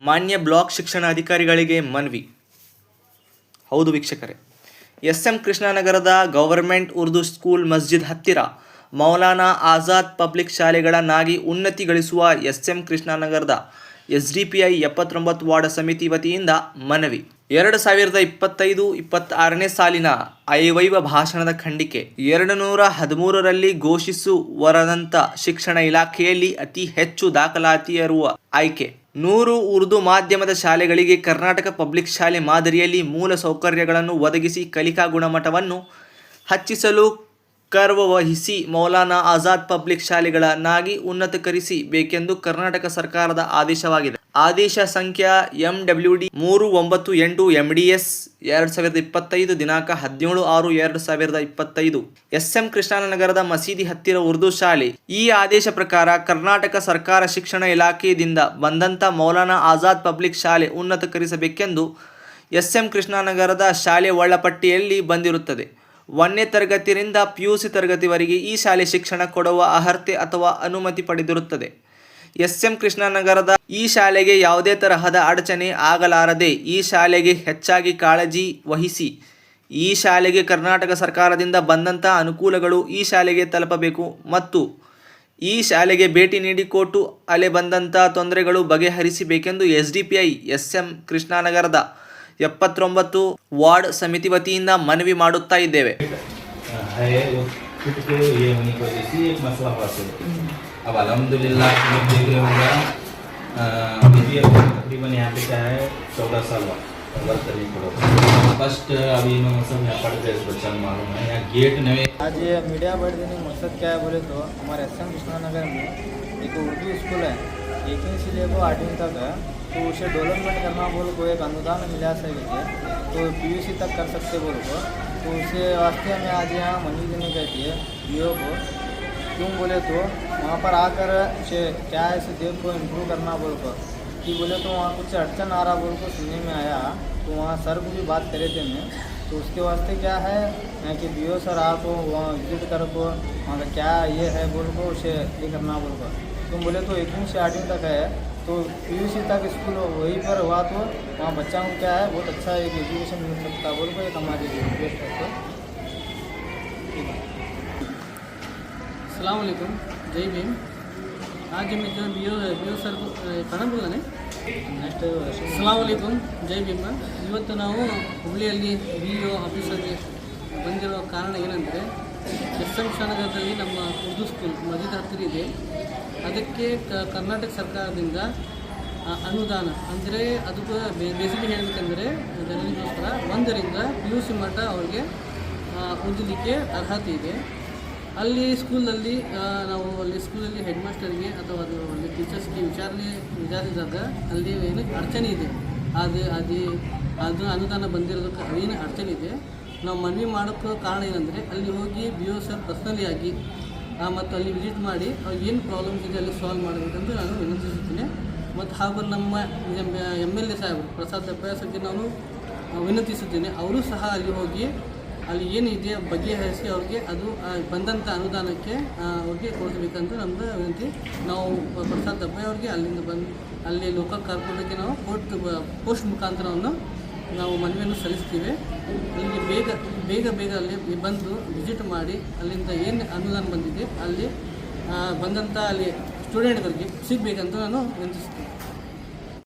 ಮಾನ್ಯ ಬ್ಲಾಕ್ ಶಿಕ್ಷಣಾಧಿಕಾರಿಗಳಿಗೆ ಮನವಿ. ಹೌದು ವೀಕ್ಷಕರೇ, ಎಸ್.ಎಂ. ಕೃಷ್ಣನಗರದ ಗವರ್ಮೆಂಟ್ ಉರ್ದು ಸ್ಕೂಲ್ ಮಸ್ಜಿದ್ ಹತ್ತಿರ ಮೌಲಾನಾ ಆಜಾದ್ ಪಬ್ಲಿಕ್ ಶಾಲೆಗಳನ್ನಾಗಿ ಉನ್ನತಿ ಗಳಿಸುವ ಎಸ್.ಎಂ. ಕೃಷ್ಣನಗರದ ಎಸ್.ಡಿ.ಪಿ.ಐ 79 ವಾರ್ಡ್ ಸಮಿತಿ ವತಿಯಿಂದ ಮನವಿ. 2025-26ನೇ ಸಾಲಿನ ಆಯವ್ಯಯ ಭಾಷಣದ ಖಂಡಿಕೆ 213ರಲ್ಲಿ ಘೋಷಿಸುವರದಂಥ ಶಿಕ್ಷಣ ಇಲಾಖೆಯಲ್ಲಿ ಅತಿ ಹೆಚ್ಚು ದಾಖಲಾತಿಯಿರುವ ಆಯ್ಕೆ 100 ಉರ್ದು ಮಾಧ್ಯಮದ ಶಾಲೆಗಳಿಗೆ ಕರ್ನಾಟಕ ಪಬ್ಲಿಕ್ ಶಾಲೆ ಮಾದರಿಯಲ್ಲಿ ಮೂಲ ಸೌಕರ್ಯಗಳನ್ನು ಒದಗಿಸಿ ಕಲಿಕಾ ಗುಣಮಟ್ಟವನ್ನು ಹೆಚ್ಚಿಸಲು ಕಾರ್ಯವಹಿಸಿ ಮೌಲಾನಾ ಆಜಾದ್ ಪಬ್ಲಿಕ್ ಶಾಲೆಗಳನ್ನಾಗಿ ಉನ್ನತೀಕರಿಸಬೇಕೆಂದು ಕರ್ನಾಟಕ ಸರ್ಕಾರದ ಆದೇಶವಾಗಿದೆ. ಆದೇಶ ಸಂಖ್ಯೆ MWD 398 MDS 2025 ದಿನಾಂಕ 17/6/2025 ಎಸ್.ಎಂ. ಕೃಷ್ಣನಗರದ ಮಸೀದಿ ಹತ್ತಿರ ಉರ್ದು ಶಾಲೆ. ಈ ಆದೇಶ ಪ್ರಕಾರ ಕರ್ನಾಟಕ ಸರ್ಕಾರ ಶಿಕ್ಷಣ ಇಲಾಖೆಯಿಂದ ಬಂದಂಥ ಮೌಲಾನಾ ಆಜಾದ್ ಪಬ್ಲಿಕ್ ಶಾಲೆ ಉನ್ನತೀಕರಿಸಬೇಕೆಂದು ಎಸ್.ಎಂ. ಕೃಷ್ಣನಗರದ ಶಾಲೆ ಒಳಪಟ್ಟಿಯಲ್ಲಿ ಬಂದಿರುತ್ತದೆ. 1ನೇ ತರಗತಿಯಿಂದ PUC ತರಗತಿವರೆಗೆ ಈ ಶಾಲೆ ಶಿಕ್ಷಣ ಕೊಡುವ ಅರ್ಹತೆ ಅಥವಾ ಅನುಮತಿ ಪಡೆದಿರುತ್ತದೆ. ಎಸ್.ಎಂ. ಕೃಷ್ಣನಗರದ ಈ ಶಾಲೆಗೆ ಯಾವುದೇ ತರಹದ ಅಡಚಣೆ ಆಗಲಾರದೆ ಈ ಶಾಲೆಗೆ ಹೆಚ್ಚಾಗಿ ಕಾಳಜಿ ವಹಿಸಿ ಈ ಶಾಲೆಗೆ ಕರ್ನಾಟಕ ಸರ್ಕಾರದಿಂದ ಬಂದಂಥ ಅನುಕೂಲಗಳು ಈ ಶಾಲೆಗೆ ತಲುಪಬೇಕು ಮತ್ತು ಈ ಶಾಲೆಗೆ ಭೇಟಿ ನೀಡಿ ಕೊಟ್ಟು ಅಲೆ ಬಂದಂಥ ತೊಂದರೆಗಳು ಬಗೆಹರಿಸಬೇಕೆಂದು ಎಸ್.ಡಿ.ಪಿ.ಐ ಎಸ್.ಎಂ. ಕೃಷ್ಣನಗರದ 79 ವಾರ್ಡ್ ಸಮಿತಿ ವತಿಯಿಂದ ಮನವಿ ಮಾಡುತ್ತಾ ಇದ್ದೇವೆ. अब अल्हम्दुलिल्लाह आप देख रहे होंगे अभी तकरीबन यहाँ पे क्या है 14 साल वर्क करने पड़ो फर्स्ट अभी इन्होंने सब यहाँ पढ़ गए बच्चा मालूम है यहाँ गेट नए। आज ये मीडिया बढ़ देने का मकसद क्या है बोले तो हमारे एस.एम. कृष्णनगर में एक उर्दू स्कूल है 1वीं से लेकर 8वीं तक है, तो उसे डेवलपमेंट करना बोल को एक अनुदान मिला सके तो PUC तक कर सकते बोल को, तो उसे वास्ते में आज यहाँ मंजूरी देने कहती है BO को। क्यों बोले तो वहाँ पर आकर उसे क्या है इसे देव को इम्प्रूव करना बोल को कि बोले तो वहाँ कुछ अड़चन आ रहा बोल को सुनने में आया, तो वहाँ सर को भी बात करे थे मैं, तो उसके वास्ते क्या है कि BO सर आपको वहाँ विजिट कर को वहाँ का क्या ये है बोल को उसे ये करना बोल को। क्यों बोले तो 1वीं से 8वीं तक है, तो PUC तक स्कूल वहीं पर हुआ तो वहाँ बच्चा को क्या है बहुत अच्छा एक एजुकेशन मिल सकता बोल को एक हमारी रिक्वेस्ट है। अस्सलाम वालेकुम, जय भीम। आज मैं जो BO सर ಕನ್ನಡ बोलने ನೆಕ್ಸ್ಟ್ अस्सलाम वालेकुम, जय भीಮ್. ಇವತ್ತು ನಾವು ಹುಬ್ಳಿಯಲ್ಲಿ BO ಆಫೀಸರ್ಗೆ ಬಂದಿರೋ ಕಾರಣ ಏನಂದರೆ ಎಸ್.ಎಂ. ಕೃಷ್ಣನಗರದಲ್ಲಿ ನಮ್ಮ ಉರ್ದು ಸ್ಕೂಲ್ ಮಸ್ಜಿದ್ ಹತ್ತಿರ ಇದೆ. ಅದಕ್ಕೆ ಕರ್ನಾಟಕ ಸರ್ಕಾರದಿಂದ ಅನುದಾನ ಅಂದರೆ ಅದಕ್ಕೆ ಬೇಸಿಗೆ ಹೇಳಬೇಕಂದ್ರೆ ಜನರಿಗೋಸ್ಕರ 1ರಿಂದ PUC ಮಟ್ಟ ಅವ್ರಿಗೆ ಓದಲಿಕ್ಕೆ ಅರ್ಹತೆ ಇದೆ. ಅಲ್ಲಿ ಸ್ಕೂಲಲ್ಲಿ ನಾವು ಅಲ್ಲಿ ಸ್ಕೂಲಲ್ಲಿ ಹೆಡ್ ಮಾಸ್ಟರ್ಗೆ ಅಥವಾ ಅಲ್ಲಿ ಟೀಚರ್ಸ್ಗೆ ವಿಚಾರಿಸಿದಾಗ ಅಲ್ಲಿ ಏನು ಅಡಚಣೆ ಇದೆ ಅದು ಅನುದಾನ ಬಂದಿರೋದಕ್ಕೆ ಏನು ಅಡಚಣೆ ಇದೆ ನಾವು ಮನವಿ ಮಾಡೋಕ್ಕೆ ಕಾರಣ ಏನಂದರೆ ಅಲ್ಲಿ ಹೋಗಿ BO ಸರ್ ಪರ್ಸ್ನಲಿ ಆಗಿ ಮತ್ತು ಅಲ್ಲಿ ವಿಸಿಟ್ ಮಾಡಿ ಅವ್ರಿಗೆ ಏನು ಪ್ರಾಬ್ಲಮ್ಸ್ ಇದೆ ಅಲ್ಲಿ ಸಾಲ್ವ್ ಮಾಡಬೇಕಂತ ನಾನು ವಿನಂತಿಸುತ್ತೇನೆ. ಮತ್ತು ಹಾಗೂ ನಮ್ಮ MLA ಸಾಹೇಬರು ಪ್ರಸಾದ್ ದಬ್ಬಯ್ಯ ಸರ್ಗೆ ನಾನು ವಿನಂತಿಸುತ್ತೇನೆ, ಅವರು ಸಹ ಅಲ್ಲಿ ಹೋಗಿ ಅಲ್ಲಿ ಏನಿದೆ ಬಗೆಹರಿಸಿ ಅವ್ರಿಗೆ ಅದು ಬಂದಂಥ ಅನುದಾನಕ್ಕೆ ಅವ್ರಿಗೆ ಕೊಡಿಸ್ಬೇಕಂತ ನಮ್ಮದು ವಿನಂತಿ. ನಾವು ಪ್ರಸಾದ್ ದಬ್ಬಯ್ಯ ಅವ್ರಿಗೆ ಅಲ್ಲಿಂದ ಬಂದು ಅಲ್ಲಿ ಲೋಕಲ್ ಕಾರ್ಪೊರೇಟ್ಗೆ ನಾವು ಪೋಸ್ಟ್ ಮುಖಾಂತರವನ್ನು ನಾವು ಮನವಿಯನ್ನು ಸಲ್ಲಿಸ್ತೀವಿ. ಅಲ್ಲಿಗೆ ಬೇಗ ಅಲ್ಲಿ ಬಂದು ವಿಸಿಟ್ ಮಾಡಿ ಅಲ್ಲಿಂದ ಏನು ಅನುದಾನ ಬಂದಿದೆ ಅಲ್ಲಿ ಬಂದಂಥ ಅಲ್ಲಿ ಸ್ಟೂಡೆಂಟ್ಗಳಿಗೆ ಸಿಗಬೇಕಂತ ನಾನು ವಿನಂತಿಸ್ತೀನಿ.